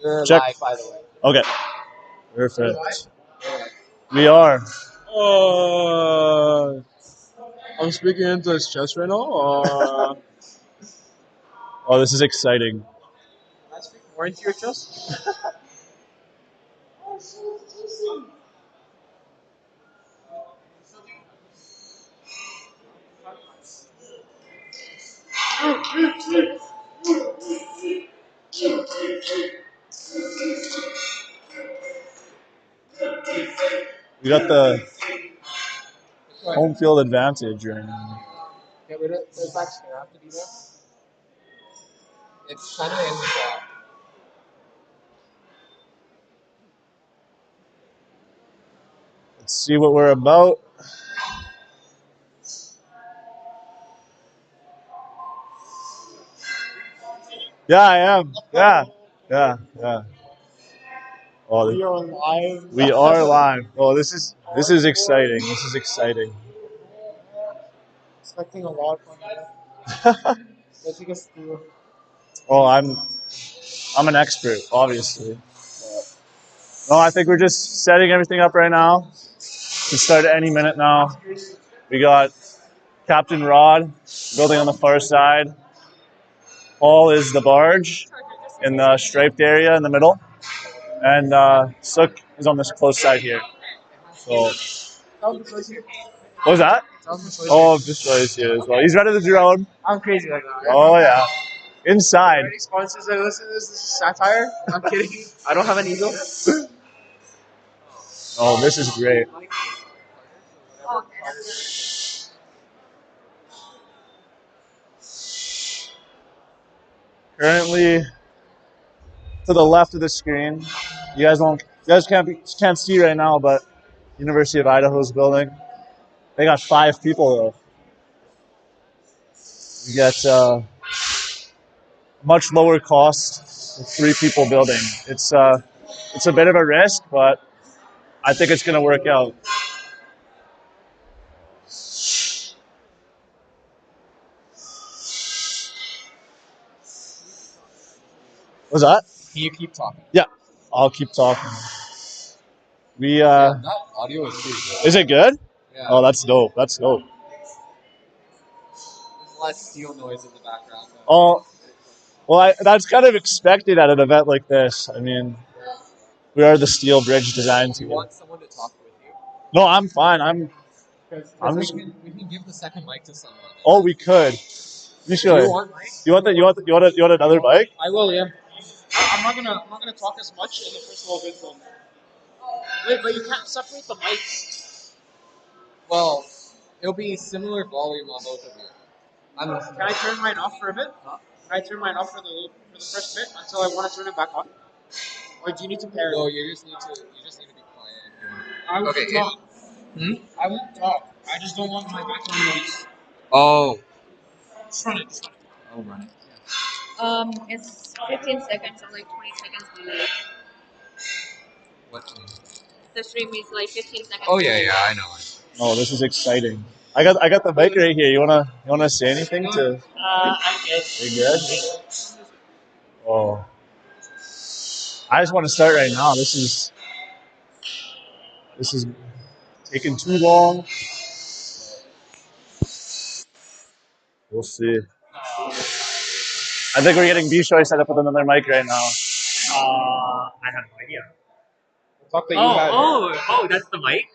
You're Check. live, by the way. Okay. Perfect. We are. I'm speaking into his chest right now. Oh, this is exciting. Can I speak more into your chest? We got the home field advantage right now. Get rid of the back here. I have to be there. It's kind of in the shot. Let's see what we're about. Yeah, I am. Yeah. Oh, We are live. we are live. Oh, this is exciting. This is exciting. Expecting a lot from you. Let's take us through. Oh, I'm an expert, obviously. No, I think we're just setting everything up right now. We start at any minute now. We got Captain Rod building on the far side. Paul is the barge in the striped area in the middle. And Sook is on this close side here. So, what was that? Oh, Destroy's here as well. He's ready to drone. I'm crazy like that. Oh, yeah. Inside. Any sponsors that listen to this? This is satire. I'm kidding. I don't have an ego. Oh, this is great. Currently, to the left of the screen, you guys can't see right now, but University of Idaho's building. They got 5 people though. You get much lower cost with 3 people building. It's a bit of a risk, but I think it's going to work out. What's that? Can you keep talking? Yeah, I'll keep talking. We That audio is pretty good. is it good? Yeah. Oh, that's dope. That's dope. There's less steel noise in the background. Oh, well, that's kind of expected at an event like this. I mean, we are the Steel Bridge design Do you team. want someone to talk with you? No, I'm fine. I'm Because we can give the second mic to someone. Oh, we could. You should. Do you want mic? You want another mic? I will, yeah. I'm not gonna talk as much in the first little bit though. Wait, but you can't separate the mics. Well, it'll be similar volume on both of you. Can I turn mine off for a bit? Huh? Can I turn mine off for the first bit until I want to turn it back on? Or do you need to pair it? No, you just need to be quiet. I won't Okay, talk. I won't talk. I just don't want my background noise. Oh. Just run it. I'll run it. It's 15 seconds or like 20 seconds delayed. What team? The stream is like 15 seconds. Oh yeah, delayed. yeah, I know. Oh, this is exciting. I got the mic right here. You wanna say anything to? I'm good. You good? Oh, I just want to start right now. This is taking too long. We'll see. I think we're getting B-Shoy set up with another mic right now. I have no idea. Talk that you had. Oh, that's the mic?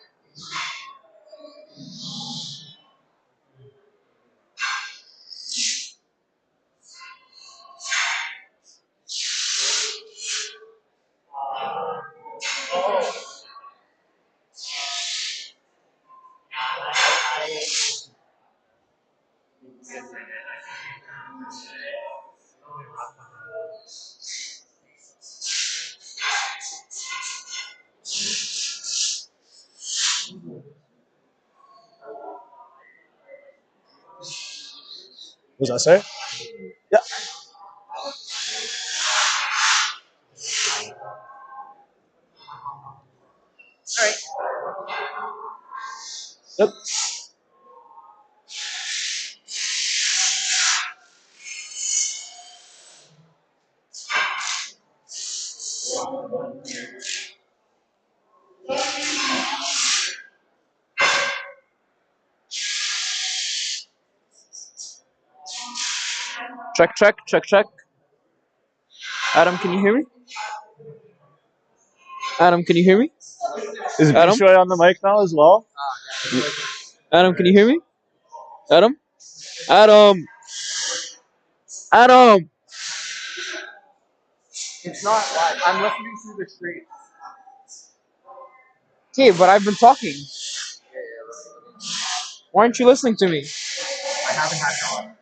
Was that sir? Yeah. Alright. Yep. Check, check, check, check. Adam, can you hear me? Adam, can you hear me? Is Adam? Bishoy on the mic now as well? Adam, can you hear me? Adam? Adam! Adam! It's not live. I'm listening through the screen. Okay, but I've been talking. Why aren't you listening to me? I haven't had it on.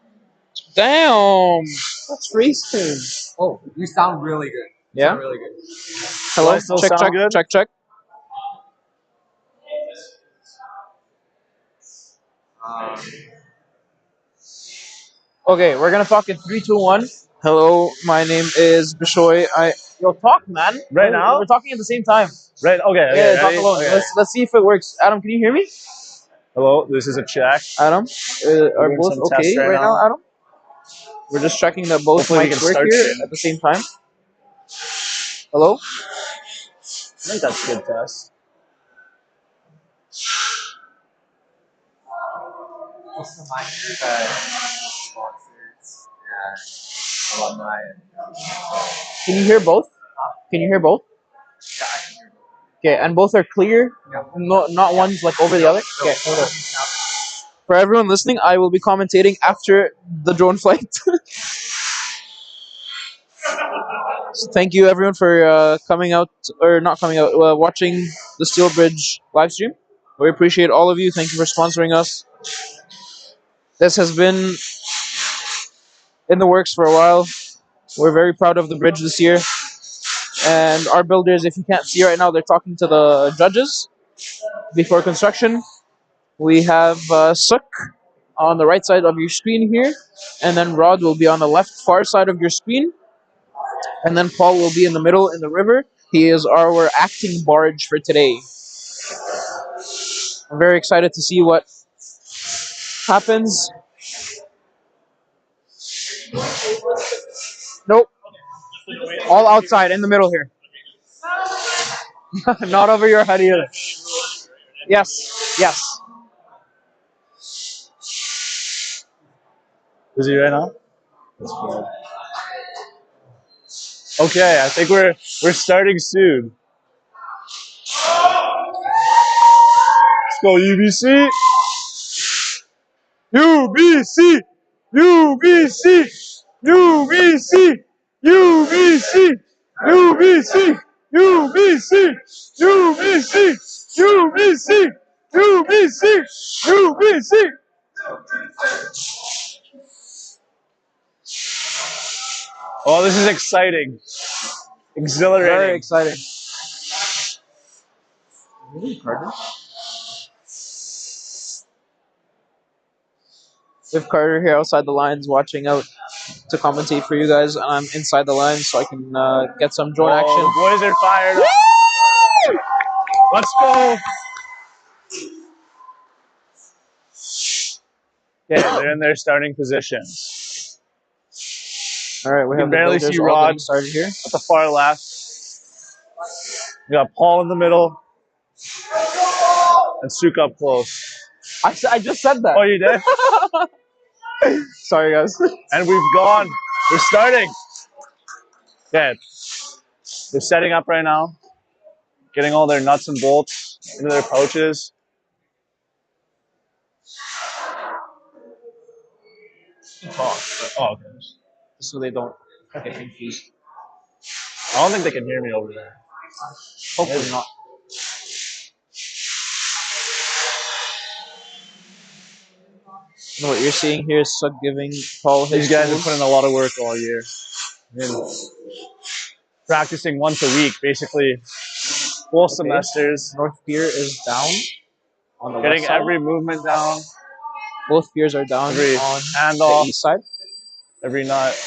Damn! That's racist. Oh, you sound really good. You Yeah? sound really good. Hello? I still Check, sound check, good? check, check. Okay, we're gonna talk in 3, 2, 1. Hello, my name is Bishoy. Yo, talk, man. Right now? We're talking at the same time. Right. Okay. Yeah, talk Ready? alone. Okay. Let's see if it works. Adam, can you hear me? Hello. This is a check. Adam, are doing both some okay tests right right now, now. Adam? We're just checking that both Hopefully we mics can work start here soon. at the same time. Hello? I think that's a good test. Just a reminder that sponsors and alumni and Can you hear both? Can you hear both? yeah, I can hear you. Okay, and both are clear. Yeah. No, not one's like over the other. Okay, hold on. For everyone listening, I will be commentating after the drone flight. So thank you everyone for coming out, or not coming out, watching the Steel Bridge live stream. We appreciate all of you. Thank you for sponsoring us. This has been in the works for a while. We're very proud of the bridge this year. And our builders, if you can't see right now, they're talking to the judges before construction. We have Suk on the right side of your screen here, and then Rod will be on the left far side of your screen, and then Paul will be in the middle in the river. He is our acting barge for today. I'm very excited to see what happens. Nope. All outside in the middle here. Not over your head either. Yes. Yes. Is he right now? That's good. Okay, I think we're starting soon. Let's go UBC. UBC. UBC. UBC. UBC. UBC. UBC. UBC. UBC. UBC. UBC. Oh, this is exciting. Exhilarating. Very exciting. We have Carter here outside the lines watching out to commentate for you guys, and I'm inside the lines so I can get some drone action. The boys are fired up. Let's go. Okay, they're in their starting positions. All right, we You have can the barely builders see all Rod getting started here. at the far left. We got Paul in the middle. And Suk up close. I just said that. Oh, you did? Sorry, guys. And we're starting. Okay. They're setting up right now. Getting all their nuts and bolts into their pouches. Oh, okay. So they don't get confused. I don't think they can hear me over there. Hopefully not. And what you're seeing here is Sug giving Paul his These guys have tools. put in a lot of work all year. Practicing once a week, basically. Full semesters. North Pier is down on the Getting west side. every movement down. Both piers are down Every on handoff. the east side. Every nut.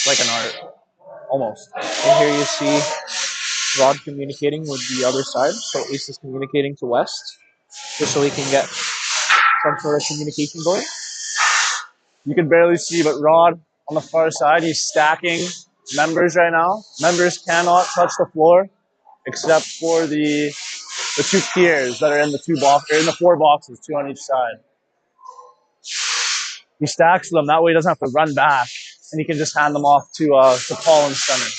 Like an art. Almost. And here you see Rod communicating with the other side. So East is communicating to West, just so he can get some sort of communication going. You can barely see, but Rod on the far side, he's stacking members right now. Members cannot touch the floor except for the two tiers that are in the in the 4 boxes, 2 on each side. He stacks them that way he doesn't have to run back, and he can just hand them off to Paul in the center.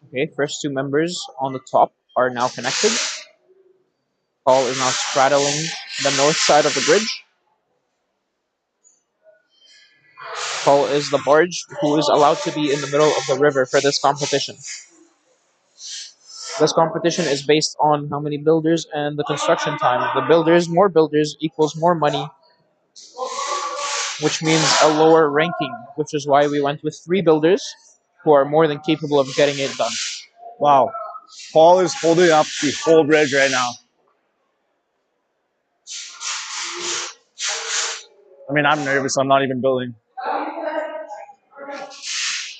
Okay, first 2 members on the top are now connected. Paul is now straddling the north side of the bridge. Paul is the barge who is allowed to be in the middle of the river for this competition. This competition is based on how many builders and the construction time. More builders equals more money, which means a lower ranking, which is why we went with 3 builders who are more than capable of getting it done. Wow. Paul is holding up the whole bridge right now. I mean, I'm nervous. I'm not even building.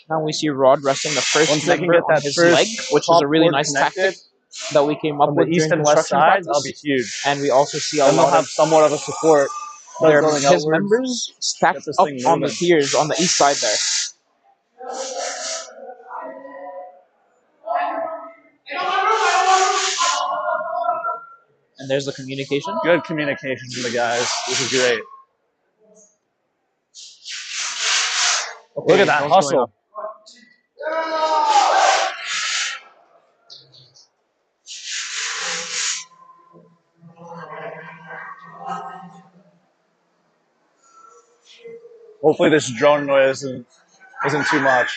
Now we see Rod resting the first Once they can member get on that his first leg, which is top a really board nice connected tactic that we came up from the with east during and west construction sides, that'll practice. be huge. And we also see a Then they'll lot have of somewhat of a support. his members stacked Get this up thing on the moving. tiers on the east side there. And there's the communication. Good communication from the guys. This is great. Okay, Look at that what's going hustle. on? Hopefully this drone noise isn't too much.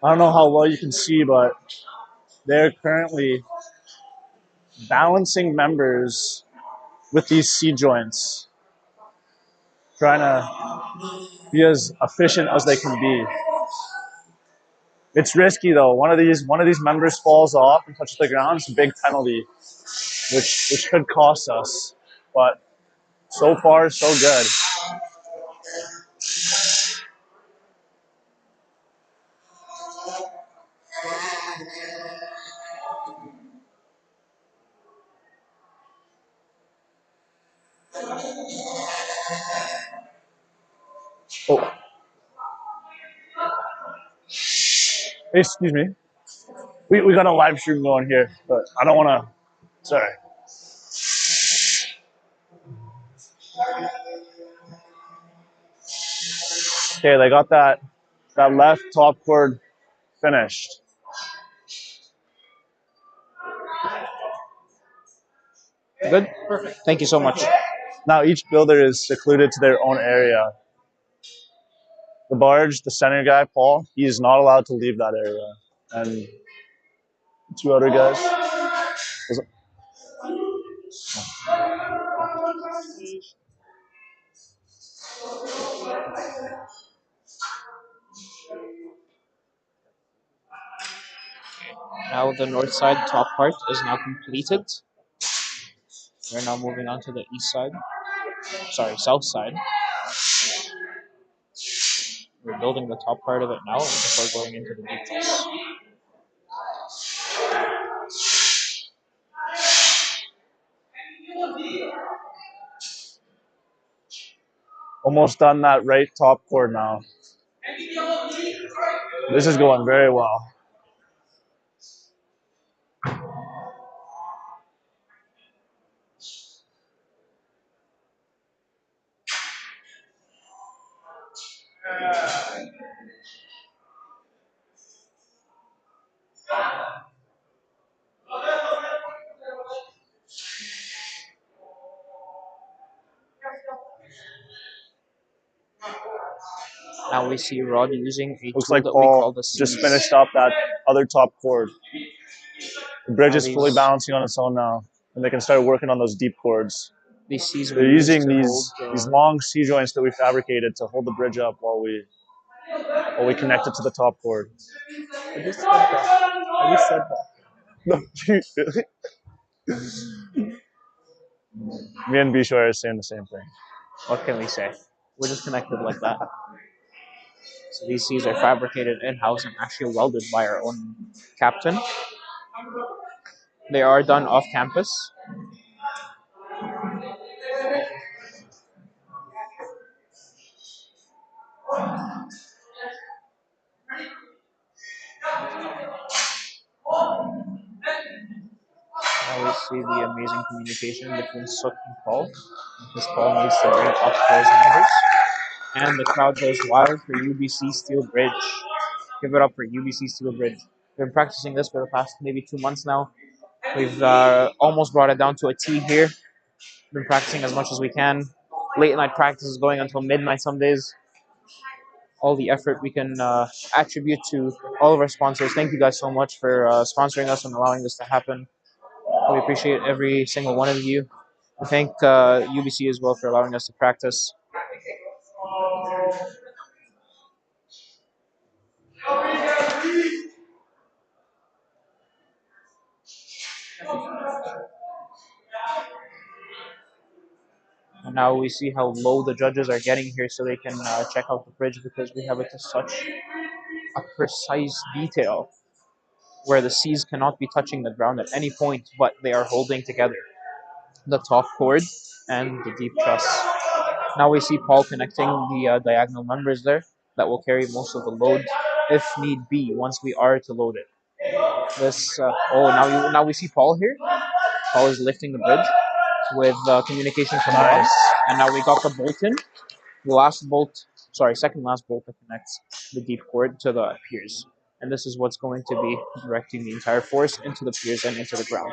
I don't know how well you can see, but they're currently balancing members with these C joints, trying to be as efficient as they can be. It's risky though. One of these members falls off and touches the ground. It's a big penalty, which could cost us. But so far, so good. Oh, excuse me. We got a live stream going here, but I don't want to. Sorry. Okay, they got that left top cord finished. Good? Perfect. Thank you so much. Now each builder is secluded to their own area. The barge, the center guy, Paul, he is not allowed to leave that area. And 2 other guys. Now the north side top part is now completed. We're now moving on to the east side. Sorry, south side. We're building the top part of it now before going into the details. Almost done that right top cord now. This is going very well. Now we see Rod using a Looks tool like that we call Paul the just C's. finished up that other top cord. The bridge Now is fully balancing on its own now, and they can start working on those deep cords. These C's They're using these long C joints that we fabricated to hold the bridge up while we connect it to the top cord. I just said that. I just said that. No, really? Me and Bishwa are saying the same thing. What can we say? We're just connected like that. So these Cs are fabricated in-house and actually welded by our own captain. They are done off campus. Now we see the amazing communication between Sook and Paul, because Paul needs to bring up for his members. And the crowd goes wild for UBC Steel Bridge. Give it up for UBC Steel Bridge. We've been practicing this for the past maybe 2 months now. We've almost brought it down to a T here. Been practicing as much as we can. Late night practice is going until midnight some days. All the effort we can attribute to all of our sponsors. Thank you guys so much for sponsoring us and allowing this to happen. We appreciate every single one of you. We thank UBC as well for allowing us to practice. And now we see how low the judges are getting here so they can check out the bridge, because we have it to such a precise detail where the C's cannot be touching the ground at any point, but they are holding together the top cord and the deep truss. Now we see Paul connecting the diagonal members there that will carry most of the load if need be once we are to load it. Now we see Paul here. Paul is lifting the bridge with communication from Bob, and now we got the bolt in. Second last bolt that connects the deep cord to the piers. And this is what's going to be directing the entire force into the piers and into the ground.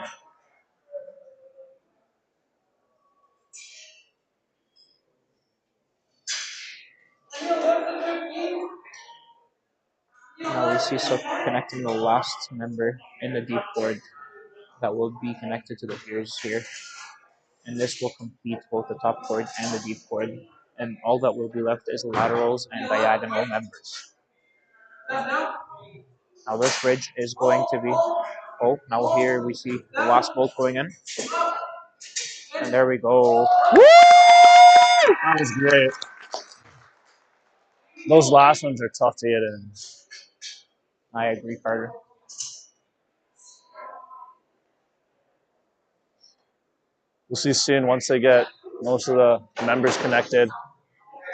Now we see Sook connecting the last member in the deep cord that will be connected to the piers here. And this will complete both the top cord and the deep cord. And all that will be left is laterals and diagonal members. Now this bridge is going to be... Oh, now here we see the last bolt going in. And there we go. Woo! That was great. Those last ones are tough to get in. I agree, Carter. We'll see soon once they get most of the members connected.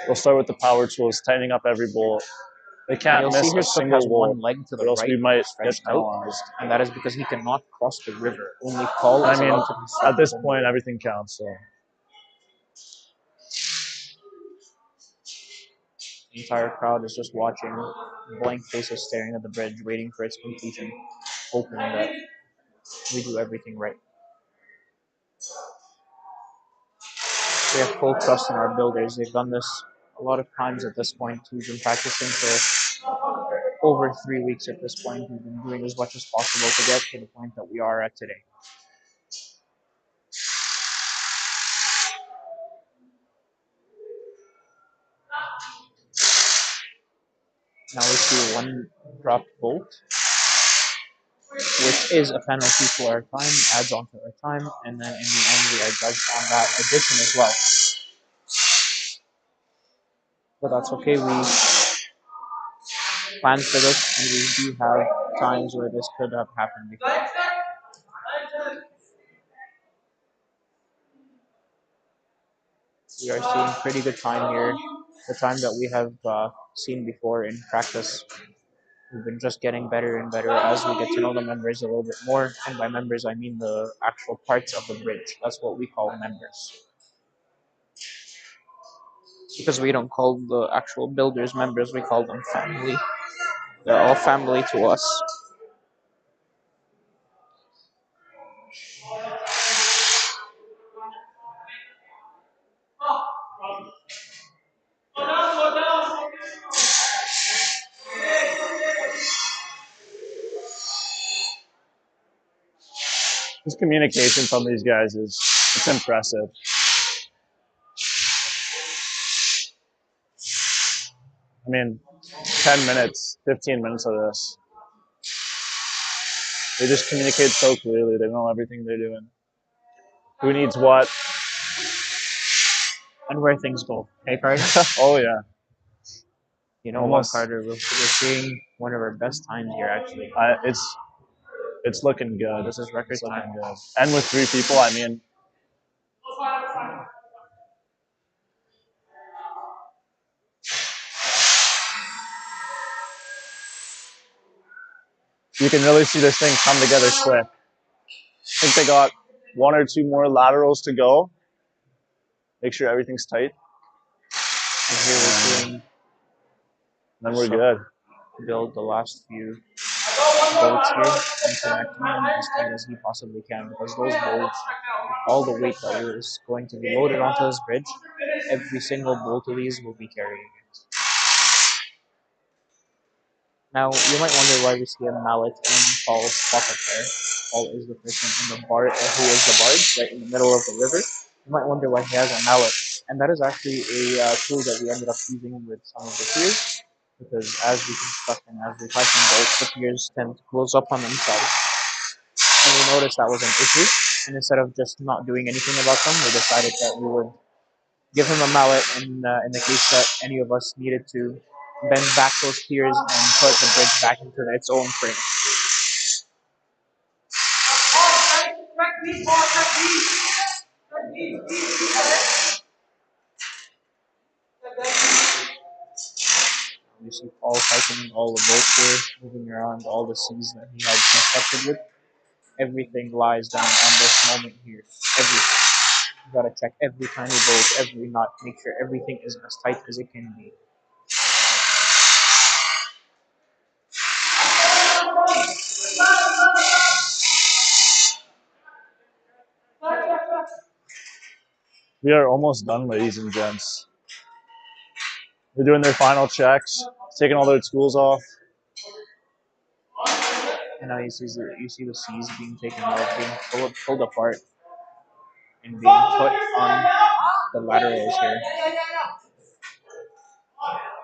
We'll start with the power tools, tightening up every bolt. They can't miss a single has bolt, one leg to the or else right we might get stretched out, penalized. and that is because he cannot cross the river. Only Paul I is mean, allowed to construct at this his own point, bridge. everything counts. So The entire crowd is just watching, blank faces staring at the bridge, waiting for its completion, hoping that we do everything right. We have full trust in our builders. They've done this a lot of times at this point. We've been practicing for over 3 weeks at this point. We've been doing as much as possible to get to the point that we are at today. Now we see one dropped bolt, which is a penalty to our time, adds on to our time, and then in the end we are judged on that addition as well. But that's okay, we planned for this, and we do have times where this could have happened before. We are seeing pretty good time here, the time that we have seen before in practice. We've been just getting better and better as we get to know the members a little bit more. And by members, I mean the actual parts of the bridge. That's what we call members. Because we don't call the actual builders members, we call them family. They're all family to us. this communication from these guys it's impressive. I mean, 10 minutes, 15 minutes of this. They just communicate so clearly. They know everything they're doing. Who needs what? And where things go. Hey, Carter? Oh, yeah. You know what, Almost. Carter? We're seeing one of our best times here, actually. It's looking good. This is record It's looking time. good. And with 3 people, I mean, you can really see this thing come together quick. I think they got 1 or 2 more laterals to go. Make sure everything's tight. And here we're doing Then we're good. build the last few bolts here and connecting them as tight as he possibly can, because those bolts, all the weight that is going to be loaded onto this bridge, every single bolt of these will be carrying it. Now, you might wonder why we see a mallet in Paul's pocket there. Paul is the person in the bar, who is the barge, right in the middle of the river. You might wonder why he has a mallet. And that is actually a tool that we ended up using with some of the piers, because as we construct and as we tighten bolts, the piers tend to close up on themselves. And we noticed that was an issue. And instead of just not doing anything about them, we decided that we would give him a mallet in the case that any of us needed to bend back those piers and put the bridge back into its own frame. You see Paul tightening all the bolts here, moving around all the C's that he had constructed with. Everything lies down on this moment here. Everything. You gotta check every tiny bolt, every knot, make sure everything is as tight as it can be. We are almost done, ladies and gents. They're doing their final checks, taking all their tools off. And now you see the C's being taken off, being pulled apart, and being put on the laterals here.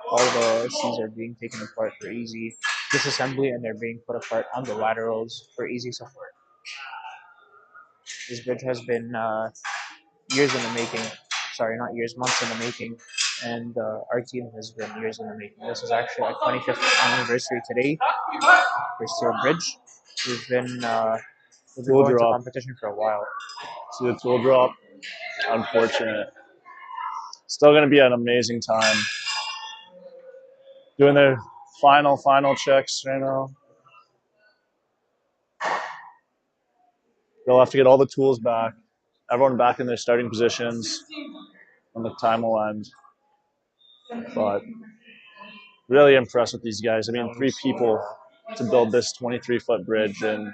All the C's are being taken apart for easy disassembly, and they're being put apart on the laterals for easy support. This bridge has been years in the making. Sorry, not years, months in the making. And our team has been years in the making. This is actually our 25th anniversary today for Steel Bridge. We've been going to competition for a while. See the tool drop? Unfortunate. Still going to be an amazing time. Doing their final checks right now. They'll have to get all the tools back. Everyone back in their starting positions. And the time will end. But really impressed with these guys. I mean, 3 people to build this 23-foot bridge in,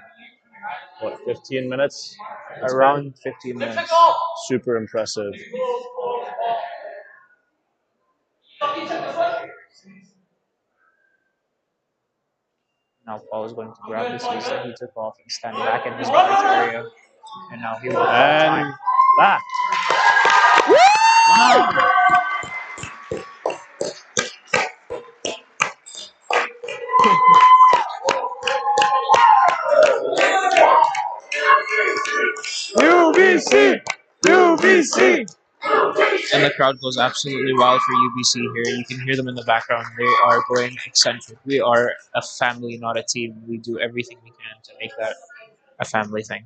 what, 15 minutes? Around 15 minutes. Super impressive. Now Paul is going to grab the C's that he took off and stand back in his barge area. And now he will call time. Back. UBC! UBC! And the crowd goes absolutely wild for UBC here. You can hear them in the background. They are going eccentric. We are a family, not a team. We do everything we can to make that a family thing.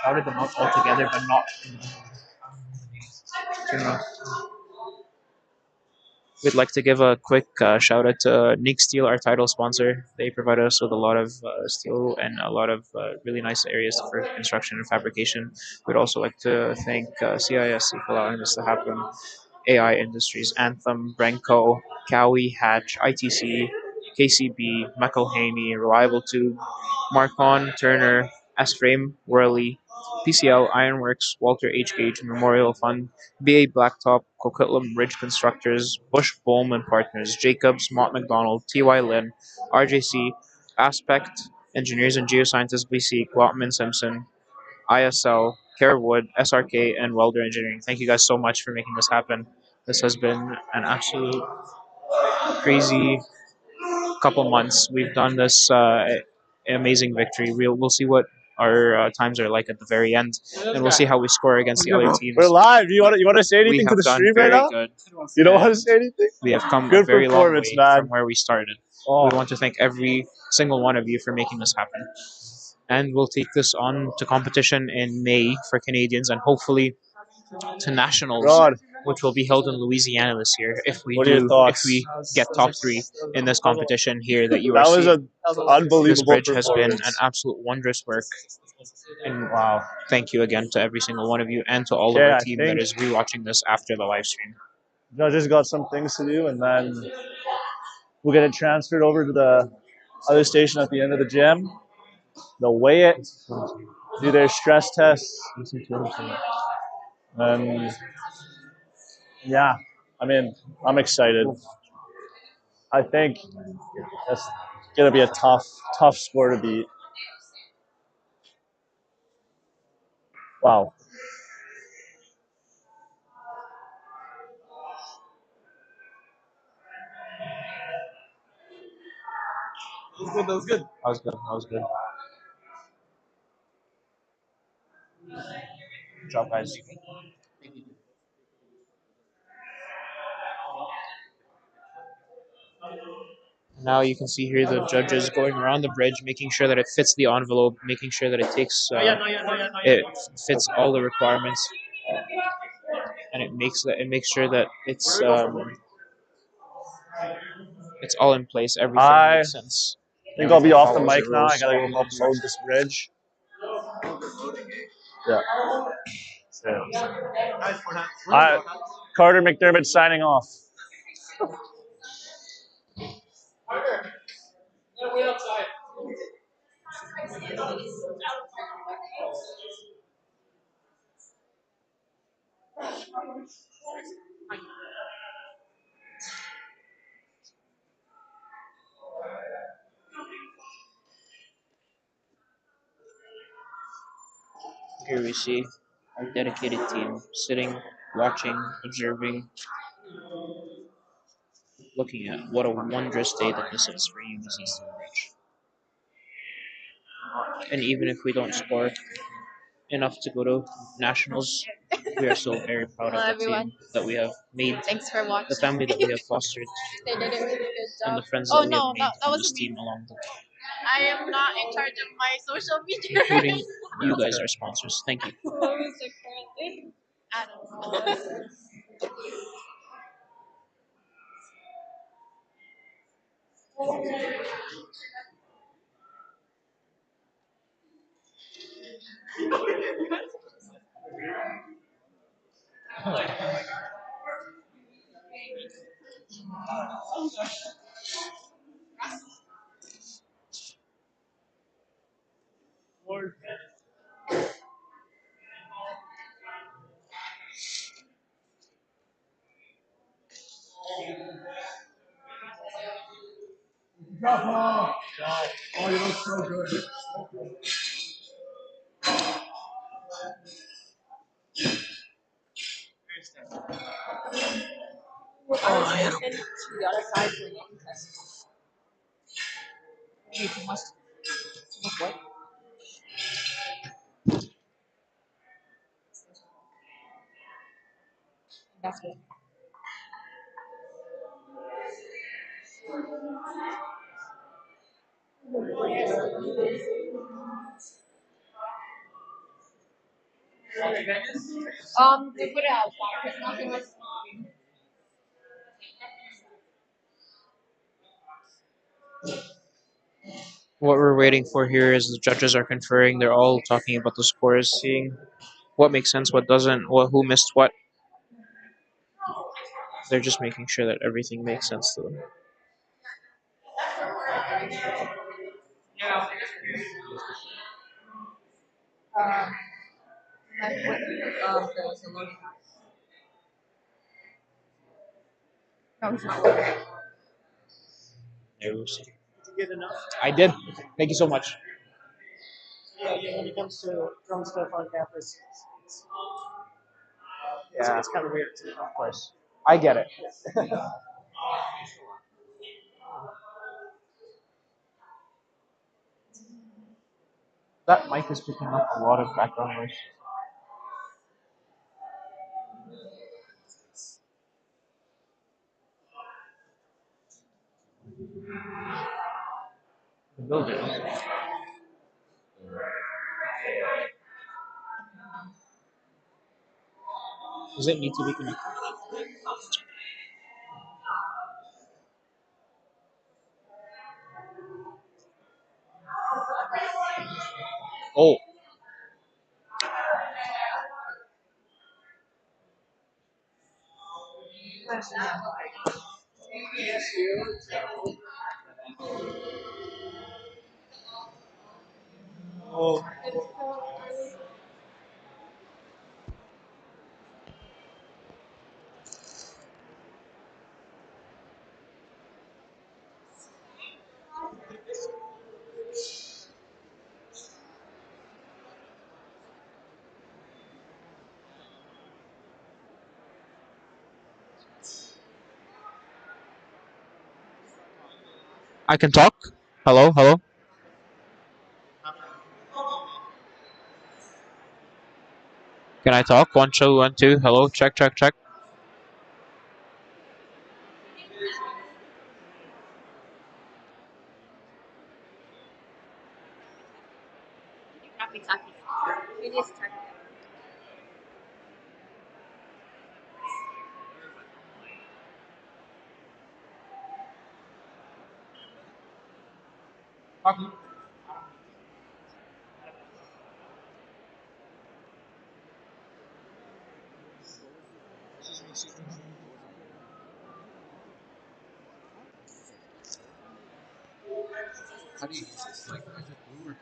Shouted them out all together, but not. We'd like to give a quick shout out to Nick Steel, our title sponsor. They provide us with a lot of steel and a lot of really nice areas for construction and fabrication. We'd also like to thank CISC for allowing this to happen. AI Industries, Anthem, Brenco, Cowie, Hatch, ITC, KCB, McElhaney, Reliable Tube, Marcon, Turner, S-Frame, Worley, PCL, Ironworks, Walter H. Gage Memorial Fund, BA Blacktop, Coquitlam Bridge Constructors, Bush Bohm and Partners, Jacobs, Mott McDonald, TY Lynn, RJC, Aspect, Engineers and Geoscientists BC, Glotman Simpson, ISL, Carewood, SRK, and Welder Engineering. Thank you guys so much for making this happen. This has been an absolute crazy couple months. We've done this amazing victory. We'll see what our times are like at the very end, and we'll see how we score against the other teams. We're live. You want to say We anything to have the done stream right very now? good. You don't want to and say anything? We have come a Good very long performance, way man. from where we started. Oh. We want to thank every single one of you for making this happen. And we'll take this on to competition in May for Canadians, and hopefully to nationals, God. which will be held in Louisiana this year. If we What are your do, if thoughts? we get top 3 in this competition here that you are That was seeing. an unbelievable This bridge has been performance. an absolute wondrous work. And Wow. thank you again to every single one of you and to all of Okay, our I team think- that is rewatching this after the live stream. Judges got some things to do, and then we'll get it transferred over to the other station at the end of the gym. They'll weigh it, do their stress tests, and yeah, I mean, I'm excited. I think that's gonna be a tough score to beat. Wow. That was good. That was good. That was good. Good job, guys. Now you can see here the judges going around the bridge, making sure that it fits the envelope, making sure that it takes, it fits all the requirements, and it makes sure that it's all in place. Everything I makes sense. think I'll be off the Follows mic now. I rules. gotta go help load this bridge. Yeah. Carter McDermott signing off. Here we see our dedicated team sitting, watching, observing, looking at what a wondrous day that this is for UBC Bridge. And even if we don't score enough to go to nationals, we are still very proud Hello, of the everyone. team that we have made, Thanks for watching. the family that we have fostered, They did a really good and job. the friends Oh that we have no, made that from wasn't this me. team along the way, I am not in charge of my social media. including you guys, our sponsors. Thank you. What was it currently? Adam. Oh, you look so good. That's good. They put it out. Nothing was. What we're waiting for here is the judges are conferring. They're all talking about the scores, seeing what makes sense, what doesn't, who missed what. They're just making sure that everything makes sense to them. There we see. Did you get enough? I did. Thank you so much. Yeah, when it comes to drum stuff on campus, it's kind of weird too. Of course. I get it. That mic is picking up a lot of background noise. The building. Does it need to be connected? Oh, I can talk. Hello, hello. Can I talk? 1, 2, 1, 2. Hello, check, check, check. Copy, copy. It is starting. How do you use this? Like, is it blue or green?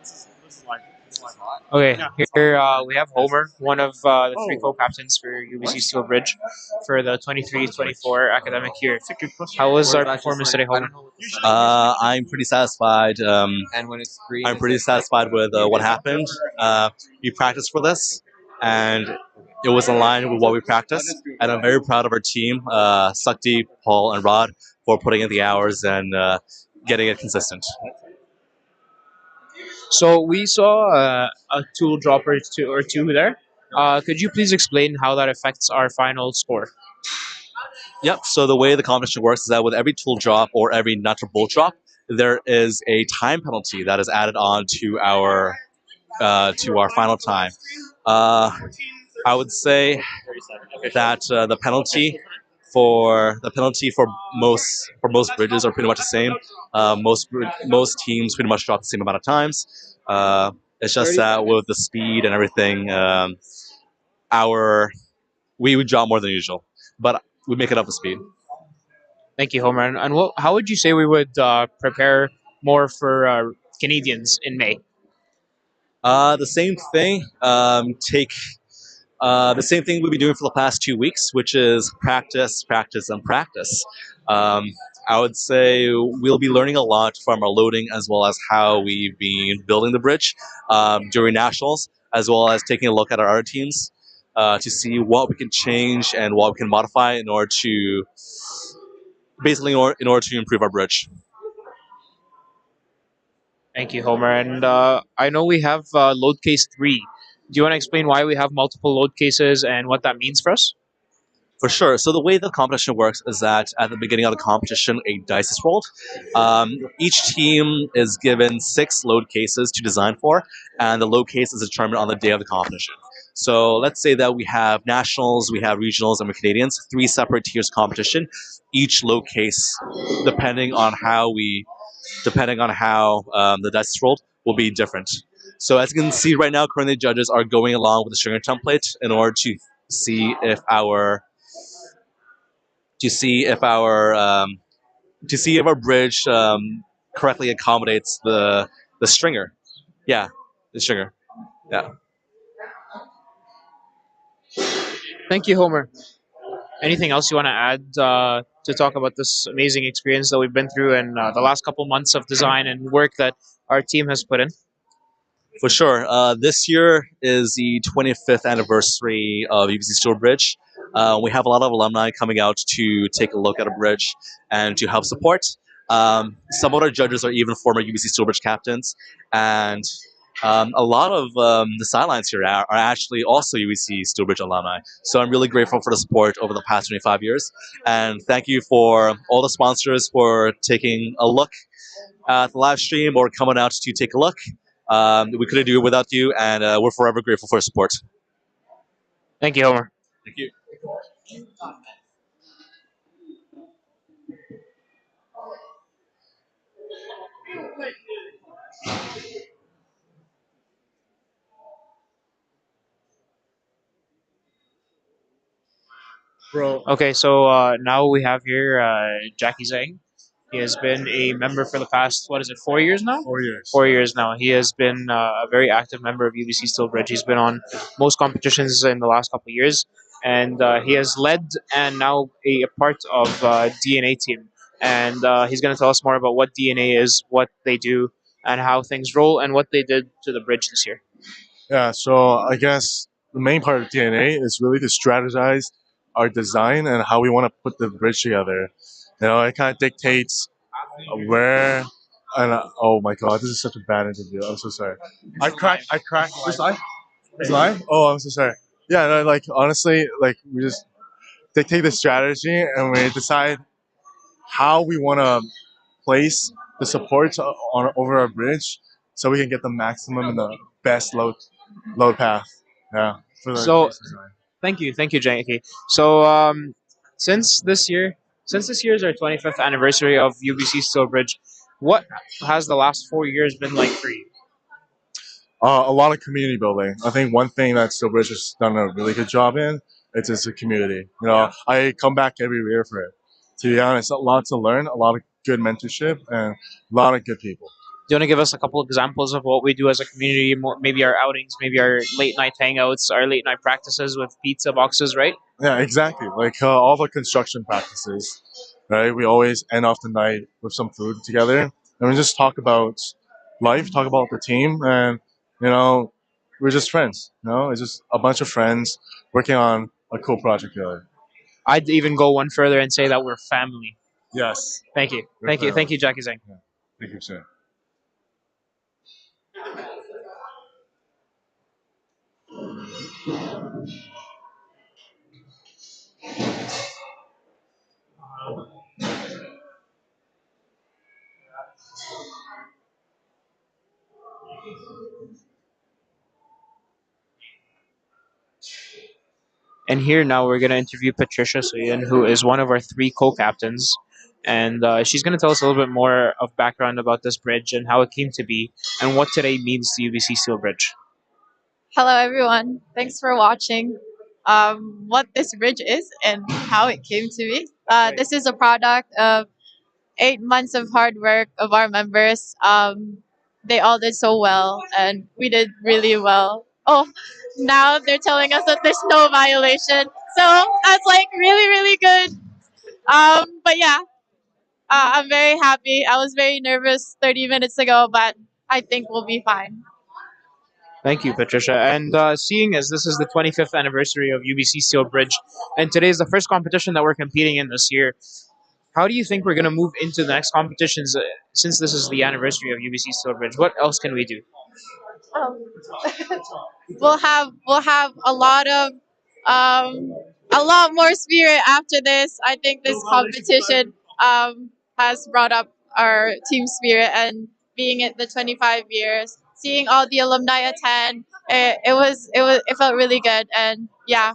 This is live. This is live. Hot. Okay, Yeah. here we have Homer, one of the three co-captains for UBC Steelbridge for the 23-24 academic year. How was Or our is that just performance like, today, I Homer? don't know what the setting is. I'm pretty satisfied. And when it's green, I'm is pretty it satisfied with like, what happened. We practiced for this, and it was in line with what we practiced. And I'm very proud of our team, Sakti, Paul, and Rod, for putting in the hours and getting it consistent. So we saw a tool drop or two there. Could you please explain how that affects our final score? Yep. So the way the competition works is that with every tool drop or every nut or bolt drop, there is a time penalty that is added on to our final time. I would say that the penalty for most bridges are pretty much the same. Most teams pretty much drop the same amount of times. It's just that with the speed and everything, our we would drop more than usual, but we make it up with speed. Thank you, Homer. And how would you say we would prepare more for Canadians in May? The same thing. Take the same thing we've been doing for the past 2 weeks, which is practice, practice, and practice. Um, I would say we'll be learning a lot from our loading as well as how we've been building the bridge during nationals, as well as taking a look at our other teams to see what we can change and what we can modify in order to basically in order to improve our bridge. Thank you, Homer. And I know we have load case 3. Do you want to explain why we have multiple load cases and what that means for us? For sure. So the way the competition works is that at the beginning of the competition, a dice is rolled. Each team is given 6 load cases to design for, and the load case is determined on the day of the competition. So let's say that we have nationals, we have regionals, and we Canadians, 3 separate tiers of competition. Each load case, depending on how the dice is rolled, will be different. So as you can see right now, currently judges are going along with the stringer template in order to see if our to see if our bridge correctly accommodates the stringer. Yeah, the stringer. Yeah. Thank you, Homer. Anything else you want to add to talk about this amazing experience that we've been through and the last couple months of design and work that our team has put in? For sure. This year is the 25th anniversary of UBC Steel Bridge. We have a lot of alumni coming out to take a look at a bridge and to help support. Some of our judges are even former UBC Steelbridge captains, and a lot of the sidelines here are actually also UBC Steelbridge alumni. So I'm really grateful for the support over the past 25 years, and thank you for all the sponsors for taking a look at the live stream or coming out to take a look. We couldn't do it without you, and we're forever grateful for your support. Thank you, Homer. Thank you. Bro, Okay, so now we have here Jackie Zhang. He has been a member for the past, what is it, 4 years now? 4 years. 4 years now. He has been a very active member of UBC Steelbridge. He's been on most competitions in the last couple of years, and he has led and now a part of DNA team. And he's going to tell us more about what DNA is, what they do, and how things roll, and what they did to the bridge this year. Yeah, so I guess the main part of DNA is really to strategize our design and how we want to put the bridge together. It kind of dictates where. And oh my god, this is such a bad interview. I'm so sorry. I cracked. This live? It's live? Oh, I'm so sorry. Yeah, no, like honestly, like we just dictate the strategy and we decide how we want to place the supports on over our bridge so we can get the maximum and the best load path. Yeah, for the So base design. thank you, Jackie. So since this year, since this year is our 25th anniversary of UBC Steelbridge, what has the last 4 years been like for you? A lot of community building. I think one thing that Stillbridge has done a really good job in it's a community. I come back every year for it. To be honest, a lot to learn, a lot of good mentorship, and a lot of good people. Do you want to give us a couple of examples of what we do as a community? Maybe our outings, maybe our late night hangouts, our late night practices with pizza boxes, right? Yeah, exactly. Like all the construction practices, right? We always end off the night with some food together, and we just talk about life, talk about the team, and you know, we're just friends. It's just a bunch of friends working on a cool project together. I'd even go one further and say that we're family. Yes. Thank you, We're thank you, family. thank you, Jackie Zhang. Yeah. Thank you, sir. And here now we're going to interview Patricia Suyin, who is one of our three co-captains. And she's going to tell us a little bit more of background about this bridge and how it came to be and what today means to UBC Steel Bridge. Hello, everyone. Thanks for watching. What this bridge is and how it came to be. This is a product of 8 months of hard work of our members. They all did so well, and we did really well. Oh, now they're telling us that there's no violation. So that's like really, really good. But yeah, I'm very happy. I was very nervous 30 minutes ago, but I think we'll be fine. Thank you, Patricia. And seeing as this is the 25th anniversary of UBC Steel Bridge, and today is the first competition that we're competing in this year, how do you think we're going to move into the next competitions since this is the anniversary of UBC Steel Bridge? What else can we do? Oh. We'll have um, a lot more spirit after this. I think this competition has brought up our team spirit, and being at the 25 years, seeing all the alumni attend, it felt really good, and yeah.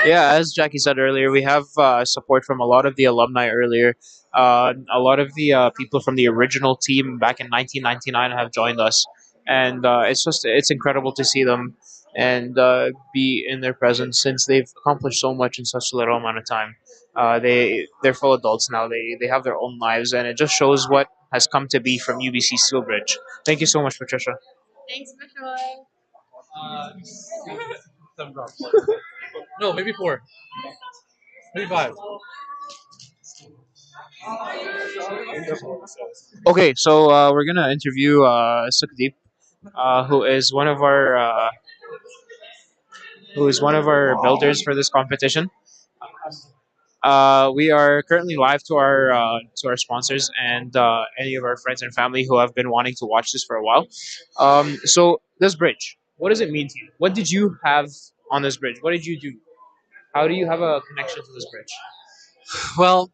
Yeah, as Jackie said earlier, we have support from a lot of the alumni earlier. A lot of the people from the original team back in 1999 have joined us, and it's incredible to see them and be in their presence since they've accomplished so much in such a little amount of time. They're full adults now. They have their own lives, and it just shows what has come to be from UBC Steelbridge. Thank you so much, Patricia. Thanks, Michelle. Seven drops. No, maybe four. Maybe five. Okay, so we're gonna interview Sukhdeep, who is one of our builders for this competition. We are currently live to our sponsors and any of our friends and family who have been wanting to watch this for a while. So this bridge, what does it mean to you? What did you have on this bridge? What did you do? How do you have a connection to this bridge? Well,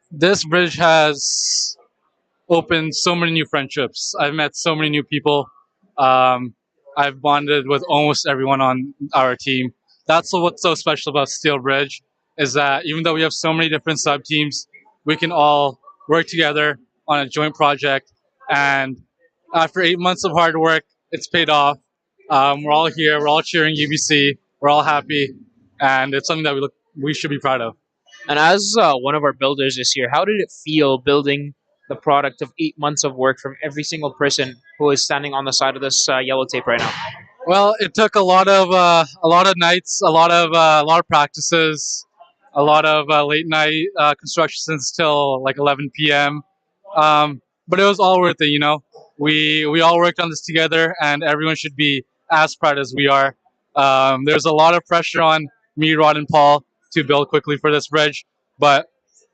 this bridge has opened so many new friendships. I've met so many new people. Um, I've bonded with almost everyone on our team. That's what's so special about Steel Bridge is that even though we have so many different sub teams, we can all work together on a joint project. And after 8 months of hard work, it's paid off. We're all here. We're all cheering UBC. We're all happy, and it's something that we should be proud of. And as one of our builders this year, how did it feel building the product of 8 months of work from every single person who is standing on the side of this yellow tape right now? Well, it took a lot of nights, a lot of practices, a lot of late night construction since till like 11 p.m. But it was all worth it, you know. We all worked on this together, and everyone should be as proud as we are. There's a lot of pressure on me, Rod, and Paul to build quickly for this bridge, but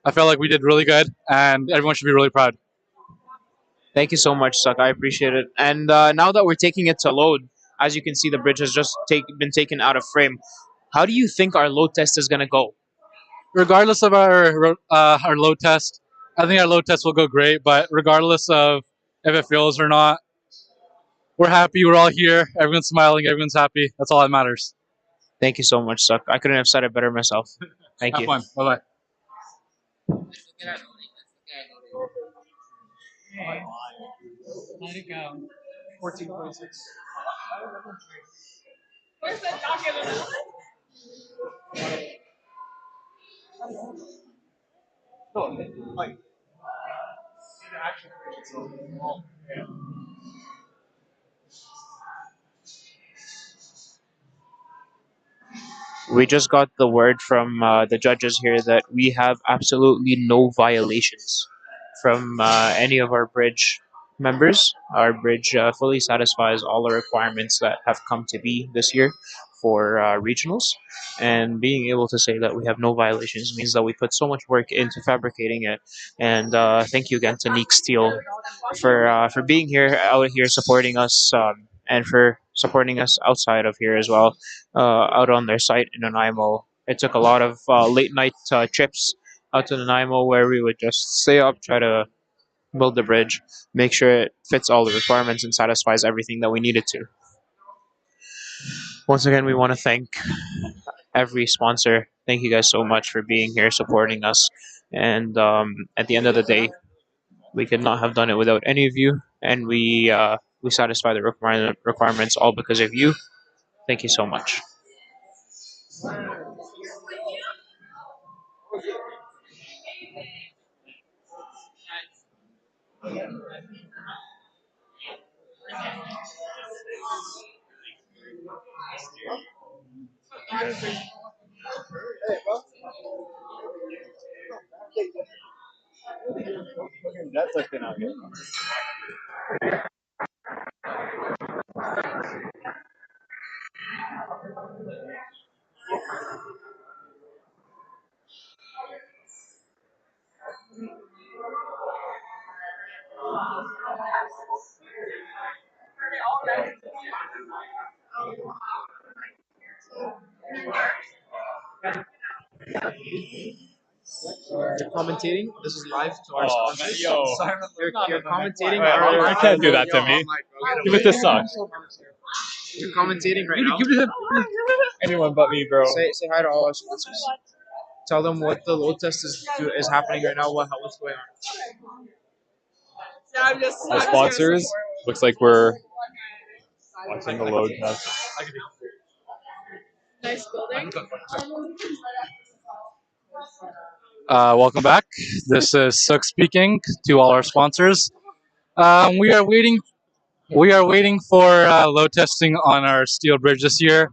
I felt like we did really good, and everyone should be really proud. Thank you so much, Suck. I appreciate it. And now that we're taking it to load, as you can see, the bridge has just been taken out of frame. How do you think our load test is going to go? Regardless of our load test, I think our load test will go great. But regardless of if it fails or not, we're happy. We're all here. Everyone's smiling. Everyone's happy. That's all that matters. Thank you so much, Suck. I couldn't have said it better myself. Thank Have you. fun. Bye bye. We just got the word from the judges here that we have absolutely no violations from any of our bridge members. Our bridge fully satisfies all the requirements that have come to be this year for regionals. And being able to say that we have no violations means that we put so much work into fabricating it. And thank you again to Neek Steel for being here out here supporting us and for supporting us outside of here as well, out on their site in Nanaimo. It took a lot of late night trips out to Nanaimo where we would just stay up, try to build the bridge, make sure it fits all the requirements and satisfies everything that we needed to. Once again, we want to thank every sponsor. Thank you guys so much for being here, supporting us. And at the end of the day, we could not have done it without any of you. And we satisfy the requirements all because of you. Thank you so much. You're commentating. This is live to our sponsors. You're commentating. You can't do that to me. Give it to Suck. You're commentating right now. Anyone but me, bro. Say hi to all our sponsors. Tell them what the load test is happening right now. What's going on? Our sponsors. Looks like we're watching the load test. Nice building. Welcome back. This is Suk speaking to all our sponsors. We are waiting. We are waiting for load testing on our steel bridge this year.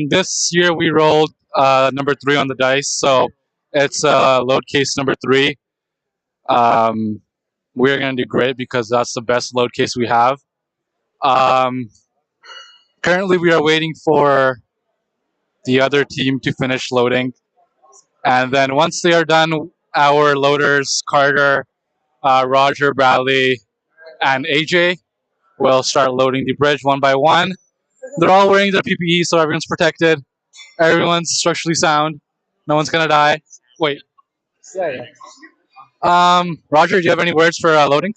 This year we rolled number 3 on the dice, so it's load case number 3. We're gonna do great because that's the best load case we have. Currently, we are waiting for the other team to finish loading. And then once they are done, our loaders, Carter, Roger, Bradley, and AJ, will start loading the bridge one by one. They're all wearing their PPE, so everyone's protected. Everyone's structurally sound. No one's gonna die. Wait. Roger, do you have any words for loading?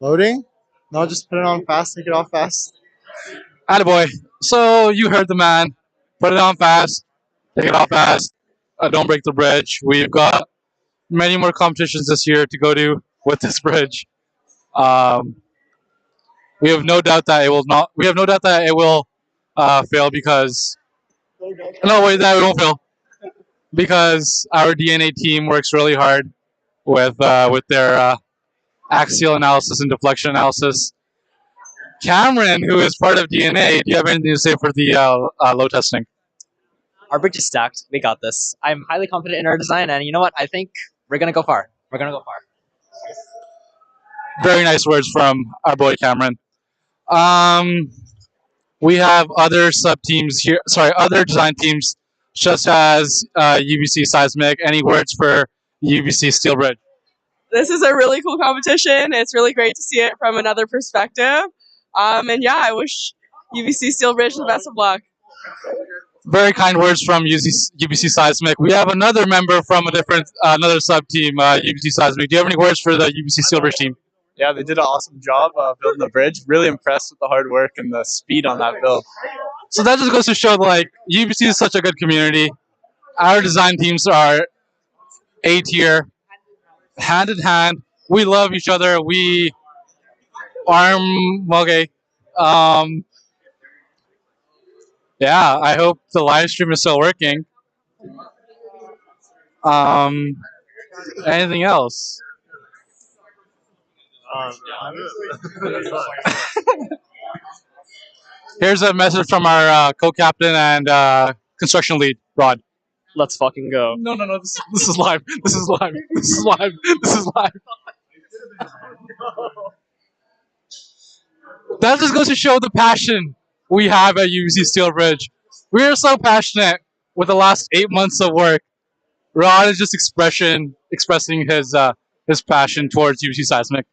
Loading? No, just put it on fast, take it off fast. Attaboy. So you heard the man. Put it on fast. Take it off fast. Don't break the bridge. We've got many more competitions this year to go to with this bridge. Um, we have no doubt that it will not. We have no doubt that it will fail because. No, wait, that it won't fail because our DNA team works really hard with their axial analysis and deflection analysis. Cameron, who is part of DNA, do you have anything to say for the load testing? Our bridge is stacked. We got this. I'm highly confident in our design, and you know what? I think we're gonna go far. We're gonna go far. Very nice words from our boy Cameron. We have other sub teams here. Sorry, other design teams, such as UBC Seismic. Any words for UBC Steel Bridge? This is a really cool competition. It's really great to see it from another perspective. And yeah, I wish UBC Steel Bridge the best of luck. Very kind words from UBC Seismic. We have another member from a different, another sub team, UBC Seismic. Do you have any words for the UBC Steel Bridge team? Yeah, they did an awesome job building the bridge. Really impressed with the hard work and the speed on that build. So that just goes to show, like, UBC is such a good community. Our design teams are A tier, hand in hand. We love each other. We okay. Yeah, I hope the live stream is still working. Anything else? Here's a message from our co-captain and construction lead, Rod. Let's fucking go. No, this is live. This is live. This is live. This is live. That just goes to show the passion we have at UBC Steel Bridge. We are so passionate with the last 8 months of work. Rod is just expressing his passion towards UBC Seismic.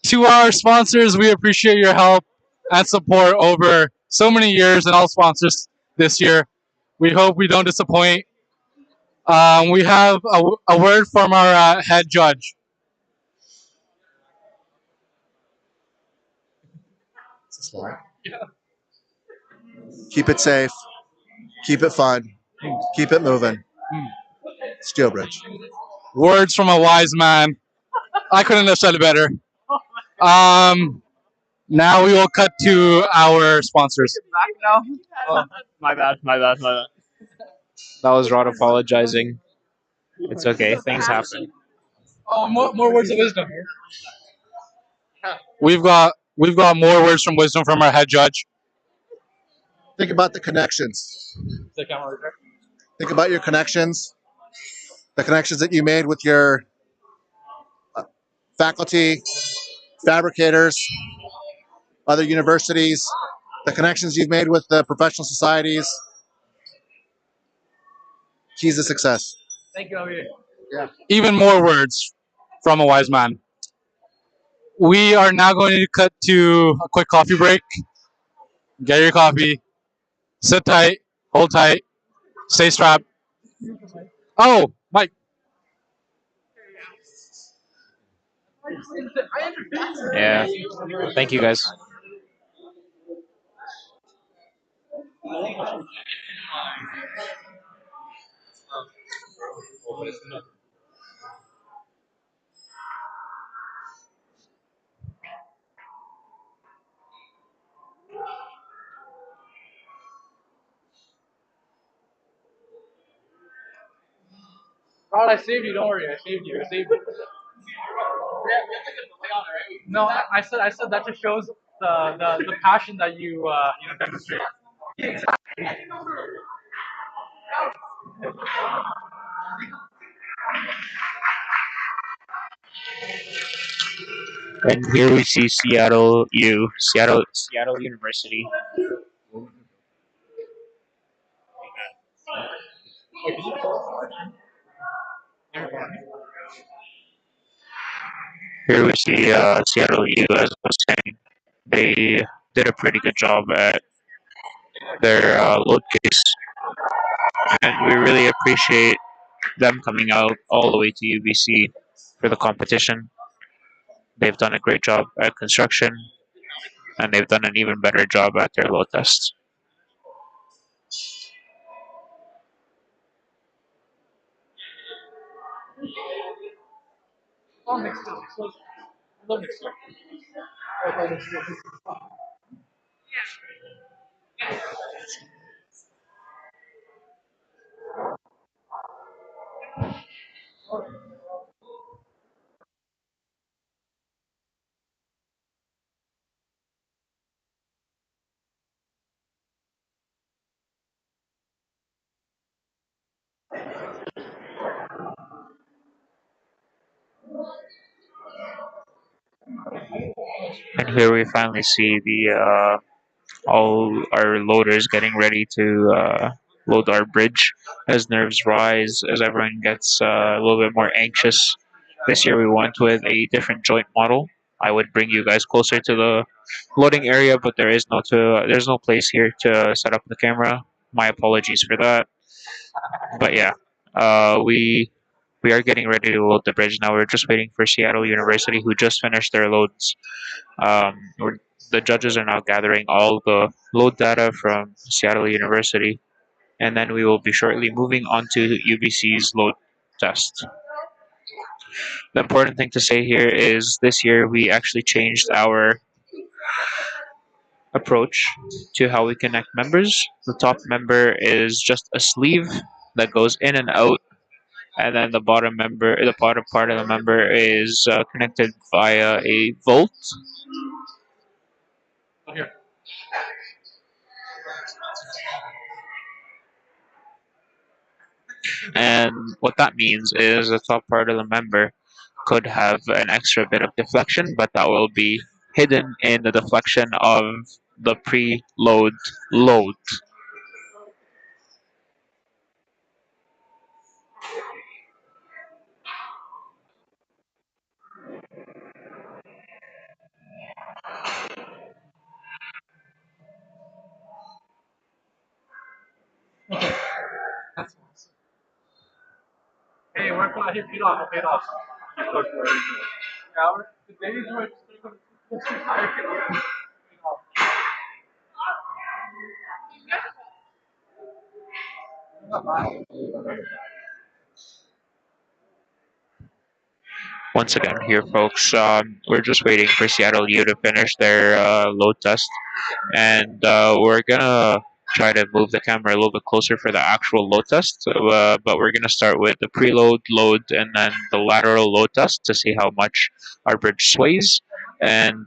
To our sponsors, we appreciate your help and support over so many years, and all sponsors this year. We hope we don't disappoint. We have a word from our head judge. Keep it safe. Keep it fun. Keep it moving. Steel Bridge. Words from a wise man. I couldn't have said it better. Now we will cut to our sponsors. Oh, my bad. That was Rod apologizing. It's okay. Things happen. Oh, more words of wisdom. We've got more words from wisdom from our head judge. Think about the connections. Think about your connections. The connections that you made with your faculty, fabricators, other universities, the connections you've made with the professional societies. Keys to success. Thank you, Javier. Yeah. Even more words from a wise man. We are now going to cut to a quick coffee break. Get your coffee. Sit tight. Hold tight. Stay strapped. Oh, Mike. Yeah. Thank you, guys. Rod, I saved you. Don't worry. I saved you. No, I said that just shows the passion that you demonstrate. And here we see Seattle University. Here we see Seattle U, as I was saying. They did a pretty good job at their load case, and we really appreciate them coming out all the way to UBC for the competition. They've done a great job at construction, and they've done an even better job at their load tests. And here we finally see the all our loaders getting ready to load our bridge as nerves rise, as everyone gets a little bit more anxious. This year we went with a different joint model. I would bring you guys closer to the loading area, but there's no place here to set up the camera. My apologies for that. But yeah, we are getting ready to load the bridge now. We're just waiting for Seattle University, who just finished their loads. The judges are now gathering all the load data from Seattle University, and then we will be shortly moving on to UBC's load test. The important thing to say here is this year we actually changed our approach to how we connect members. The top member is just a sleeve that goes in and out, and then the bottom part of the member is connected via a volt. And what that means is the top part of the member could have an extra bit of deflection, but that will be hidden in the deflection of the preload load. Once again, here, folks, we're just waiting for Seattle U to finish their load test, and we're gonna try to move the camera a little bit closer for the actual load test. But we're gonna start with the preload, load, and then the lateral load test to see how much our bridge sways. And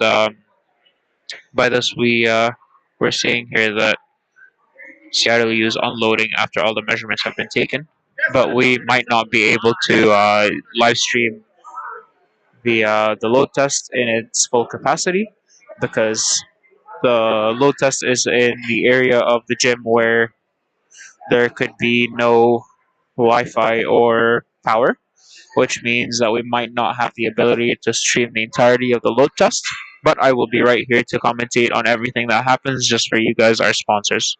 by this, we're seeing here that Seattle U is unloading after all the measurements have been taken, but we might not be able to live stream the load test in its full capacity because the load test is in the area of the gym where there could be no Wi-Fi or power, which means that we might not have the ability to stream the entirety of the load test. But I will be right here to commentate on everything that happens just for you guys, our sponsors.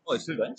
Oh, it's still going?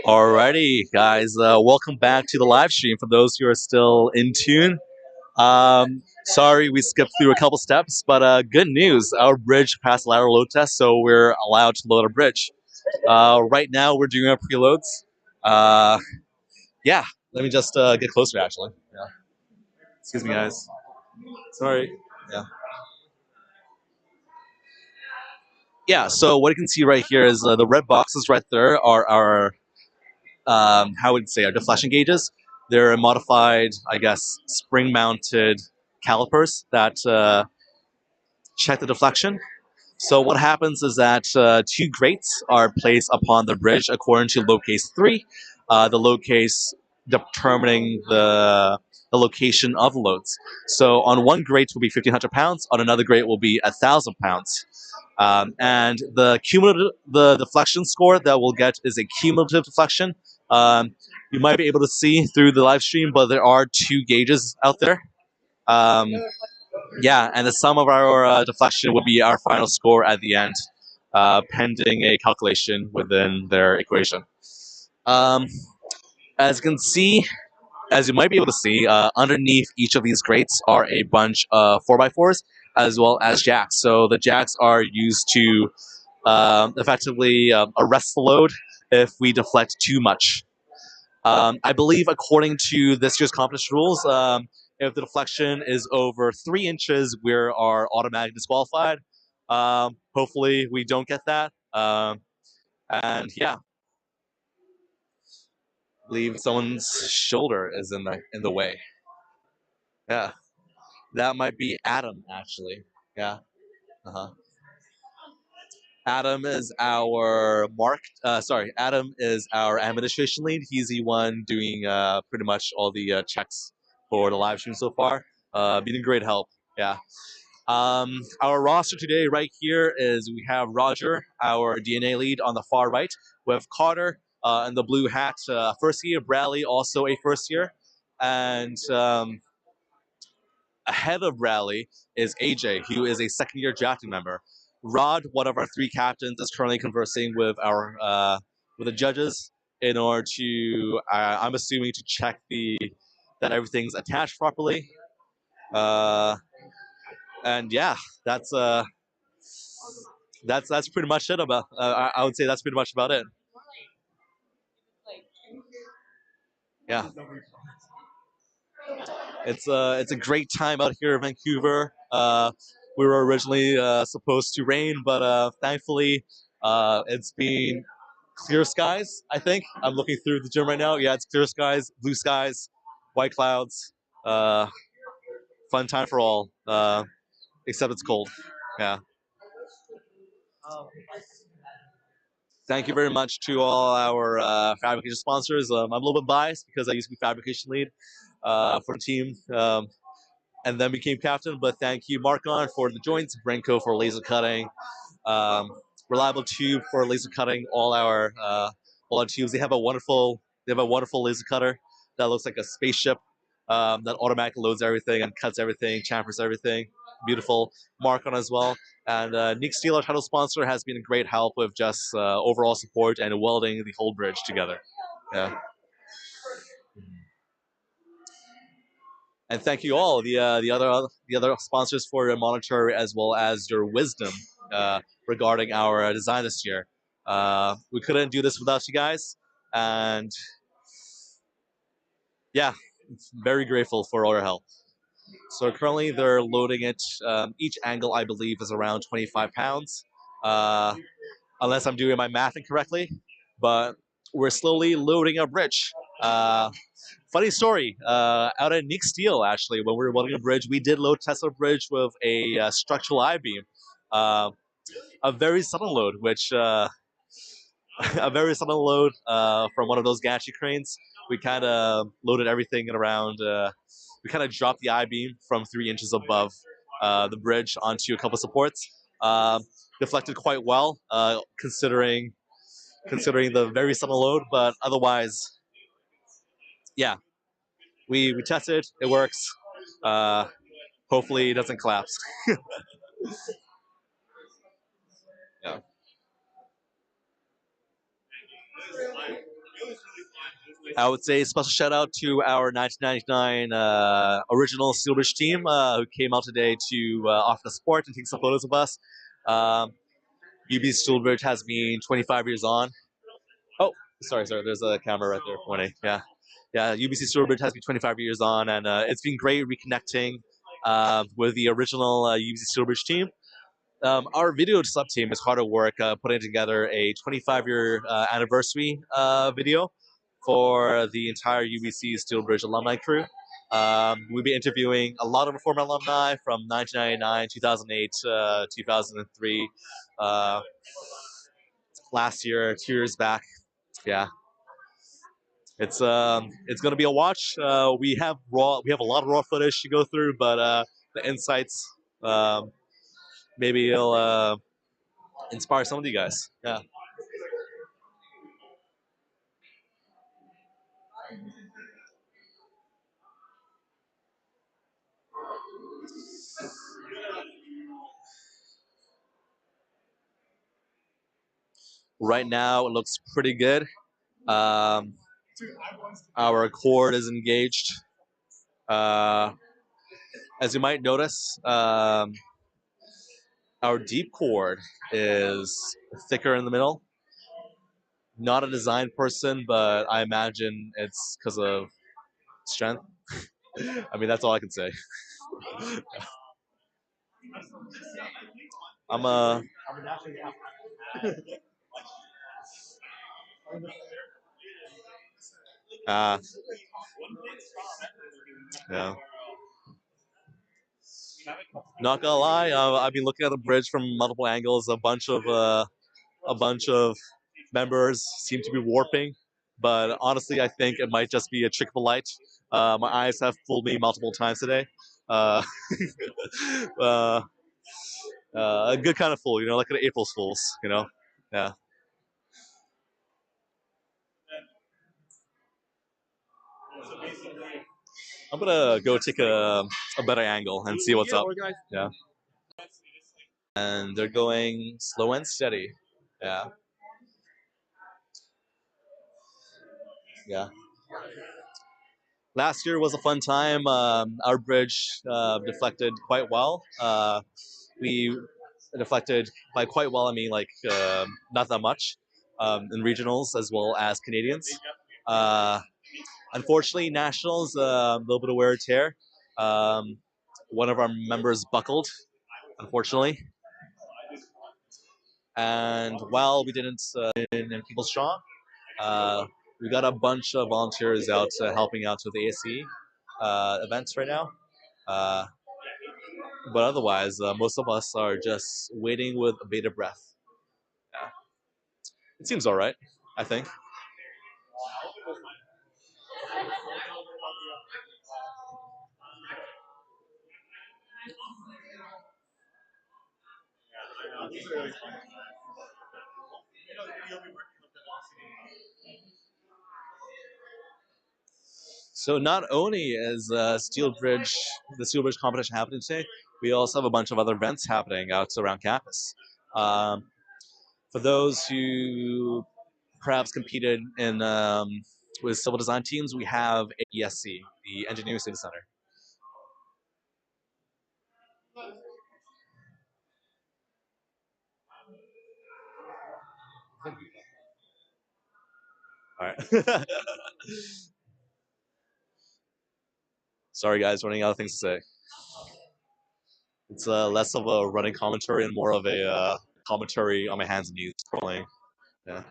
Alrighty, guys, welcome back to the live stream. For those who are still in tune, sorry we skipped through a couple steps, but good news, our bridge passed the lateral load test, so we're allowed to load our bridge. Right now, we're doing our preloads. Yeah, let me just get closer, actually. Yeah. Excuse me, guys. Sorry. Yeah. Yeah, so what you can see right here is the red boxes right there are our, how would you say, our deflection gauges. They're modified, I guess, spring-mounted calipers that check the deflection. So what happens is that two grates are placed upon the bridge according to load case 3, the load case determining the location of loads. So on one grate will be 1,500 pounds, on another grate will be 1,000 pounds. And the cumulative, the deflection score that we'll get is a cumulative deflection. You might be able to see through the live stream, but there are two gauges out there. Yeah, and the sum of our deflection would be our final score at the end, pending a calculation within their equation. As you can see, as you might be able to see, underneath each of these grates are a bunch of 4x4s as well as jacks. So the jacks are used to effectively arrest the load if we deflect too much. I believe according to this year's competition rules, if the deflection is over 3 inches, we are automatically disqualified. Hopefully we don't get that. And yeah, I believe someone's shoulder is in the way. Yeah, that might be Adam actually. Yeah. Uh-huh. Adam is our Adam is our administration lead. He's the one doing pretty much all the checks for the live stream so far. Been a great help. Yeah. Our roster today right here is we have Roger, our DNA lead on the far right. We have Carter in the blue hat, first year. Bradley, also a first year. And ahead of Bradley is AJ, who is a second year drafting member. Rod, one of our 3 captains, is currently conversing with our with the judges in order to, I'm assuming, to check that everything's attached properly. And yeah, that's pretty much it about. I would say that's pretty much about it. Yeah. It's a great time out here in Vancouver. We were originally supposed to rain, but thankfully it's been clear skies. I think I'm looking through the gym right now. Yeah, it's clear skies, blue skies, white clouds. Fun time for all. Except it's cold. Yeah. Thank you very much to all our fabrication sponsors. I'm a little bit biased because I used to be fabrication lead for the team. And then became captain. But thank you, Marcon, for the joints, Brenco for laser cutting, Reliable Tube for laser cutting all our tubes. They have a wonderful laser cutter that looks like a spaceship that automatically loads everything and cuts everything, chamfers everything. Beautiful. Marcon as well. And Nick Steele, our title sponsor, has been a great help with just overall support and welding the whole bridge together. Yeah. And thank you all, the other sponsors for your monitor as well as your wisdom regarding our design this year. We couldn't do this without you guys, and yeah, very grateful for all your help. So currently they're loading it. Each angle, I believe, is around 25 pounds, unless I'm doing my math incorrectly. But we're slowly loading our bridge. Funny story, out at Nick Steel, actually, when we were welding a bridge, we did load test our bridge with a structural I-beam. A very sudden load, which, a very sudden load from one of those gantry cranes. We kind of loaded everything at around, we kind of dropped the I-beam from 3 inches above the bridge onto a couple supports. Deflected quite well, considering the very sudden load, but otherwise, yeah. We tested, it works. Hopefully it doesn't collapse. Yeah. I would say special shout out to our 1999 original Steelbridge team who came out today to offer the support and take some photos of us. UBC Steelbridge has been 25 years on. Oh, sorry. There's a camera right there pointing. Yeah. UBC Steelbridge has been 25 years on, and it's been great reconnecting with the original UBC Steelbridge team. Our video sub team is hard at work putting together a 25-year anniversary video for the entire UBC Steelbridge alumni crew. We'll be interviewing a lot of former alumni from 1999, 2008, 2003, last year, 2 years back. Yeah, it's gonna be a watch. We have a lot of raw footage to go through, but the insights maybe it'll inspire some of you guys. Yeah. Right now, it looks pretty good. Our cord is engaged. As you might notice, our deep cord is thicker in the middle. Not a design person, but I imagine it's because of strength. I mean, that's all I can say. I'm a. Uh, yeah. Not gonna lie, I've been looking at the bridge from multiple angles. A bunch of members seem to be warping, but honestly, I think it might just be a trick of the light. My eyes have fooled me multiple times today. Uh, uh, a good kind of fool, like an April's Fools. Yeah. I'm gonna go take a better angle and see what's up. Yeah. And they're going slow and steady. Yeah. Yeah. Last year was a fun time. Our bridge deflected quite well. We deflected by quite well. I mean, like not that much in regionals as well as Canadians. Unfortunately, nationals a little bit of wear and tear. One of our members buckled, unfortunately, and while we didn't in People's Strong, we got a bunch of volunteers out helping out with the ASE events right now. Uh, but otherwise, most of us are just waiting with bated breath. Yeah. It seems all right, I think. So not only is the Steel Bridge competition happening today, we also have a bunch of other events happening out around campus. For those who perhaps competed in with civil design teams, we have ESC, the Engineering City Center. All right. Sorry, guys, running out of things to say. It's less of a running commentary and more of a commentary on my hands and knees scrolling. Yeah.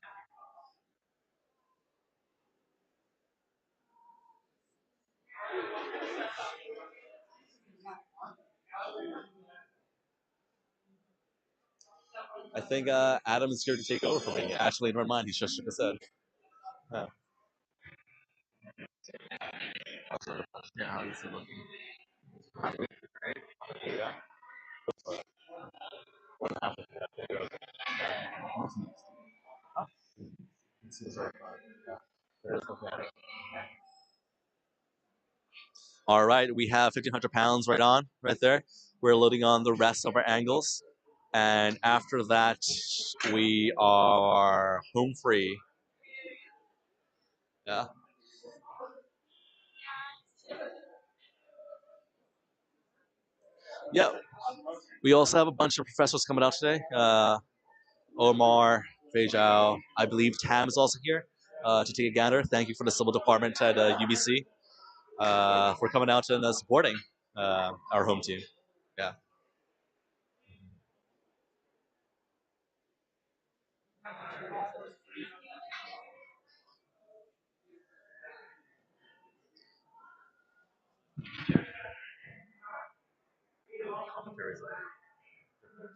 I think Adam is here to take over for me. Actually, never mind. He just shook his head. Yeah. Yeah, how is it looking? Yeah. All right, we have 1,500 pounds right there. We're loading on the rest of our angles. And after that, we are home free. Yeah. Yeah, we also have a bunch of professors coming out today. Omar, Feijao, I believe Tam is also here to take a gander. Thank you for the civil department at UBC for coming out and supporting our home team. Yeah.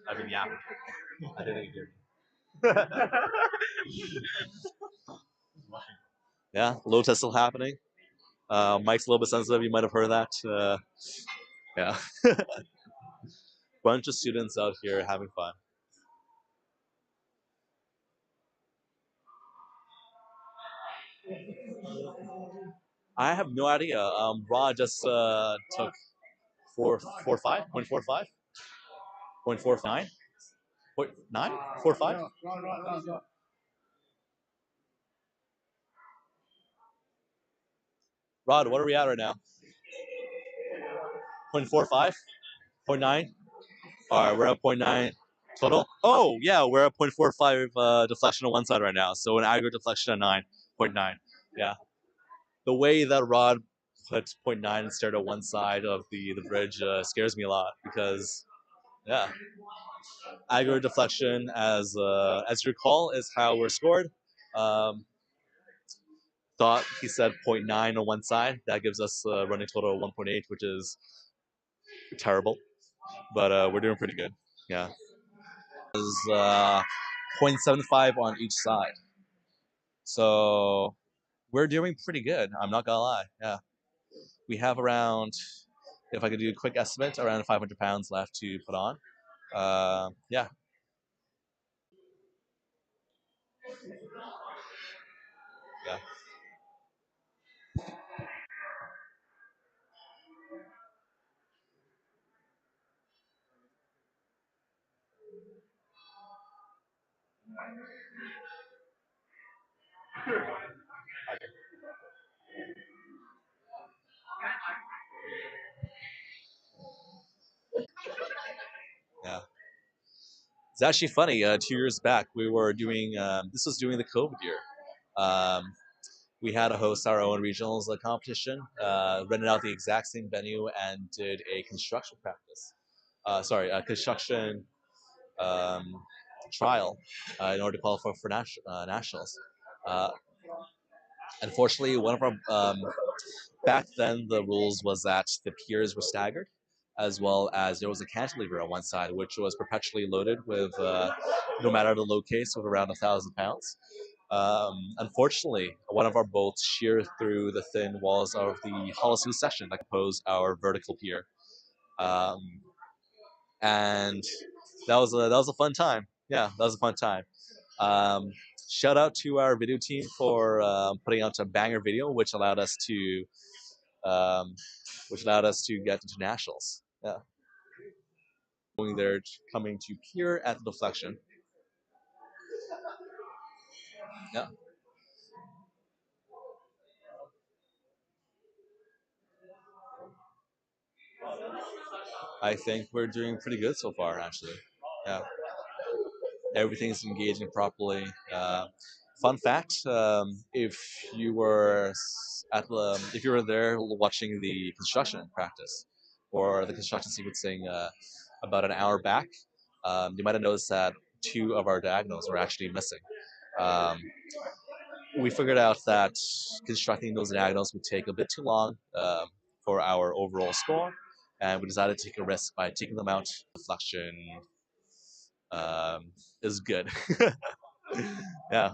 I've been yapping. I didn't hear you. Yeah, low test still happening. Mike's a little bit sensitive. You might have heard that. Yeah. Bunch of students out here having fun. I have no idea. Rod just took 4.45, 0.45, 0.49, 0.9, 45. Rod, what are we at right now? 0.45, 0.9. All right, we're at 0.9 total. Oh yeah, we're at 0.45 deflection on one side right now. So an aggregate deflection of 9.9. Yeah. The way that Rod put zero point 0.9 instead of one side of the bridge scares me a lot because yeah, aggregate deflection as you recall is how we're scored. Um, thought he said zero point 0.9 on one side. That gives us a running total of 1.8, which is terrible, but we're doing pretty good. Yeah, is 0.75 on each side, so we're doing pretty good. I'm not gonna lie. Yeah, we have around, if I could do a quick estimate, around 500 pounds left to put on. Yeah. Yeah. Yeah. It's actually funny. 2 years back, we were doing, this was during the COVID year. Um, we had to host our own regionals competition, rented out the exact same venue, and did a construction practice. Sorry, a construction trial in order to qualify for nationals. Uh, Unfortunately, one of our back then the rules was that the piers were staggered, as well as there was a cantilever on one side, which was perpetually loaded with, no matter the load case, with around 1,000 pounds. Unfortunately, one of our bolts sheared through the thin walls of the hollow section that compose our vertical pier, um, and that was a fun time. Yeah, that was a fun time. Um, Shout out to our video team for putting out a banger video, um, which allowed us to get into nationals. Yeah, going there, coming to pier at the deflection. Yeah, I think we're doing pretty good so far, actually. Yeah, everything's engaging properly. Fun fact: if you were if you were there watching the construction practice or the construction sequencing about an hour back, you might have noticed that two of our diagonals were actually missing. Um, we figured out that constructing those diagonals would take a bit too long for our overall score, and we decided to take a risk by taking them out. Deflection is good. Yeah.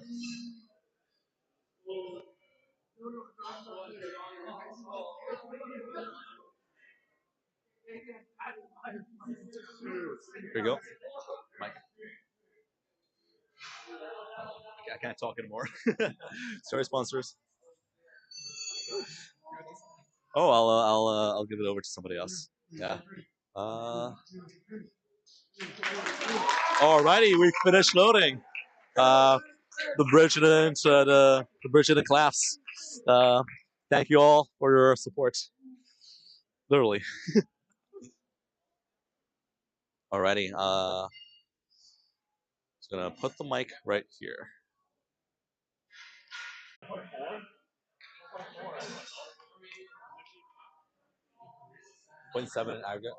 Here you go, Mike. I can't talk anymore. Sorry, sponsors. Oh, I'll give it over to somebody else. Yeah. Uh, Alrighty, we finished loading. The bridge didn't the bridge didn't collapse. Thank you all for your support. Literally. Alrighty. Just gonna put the mic right here. 0.7 in aggregate.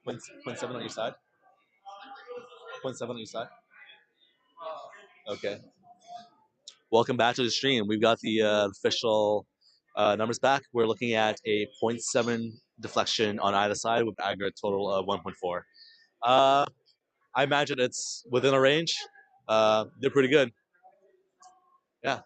0.7 on your side. 0.7 on your side. Okay. Welcome back to the stream. We've got the official numbers back. We're looking at a 0.7 deflection on either side with aggregate total of 1.4. I imagine it's within a range. They're pretty good. Yeah.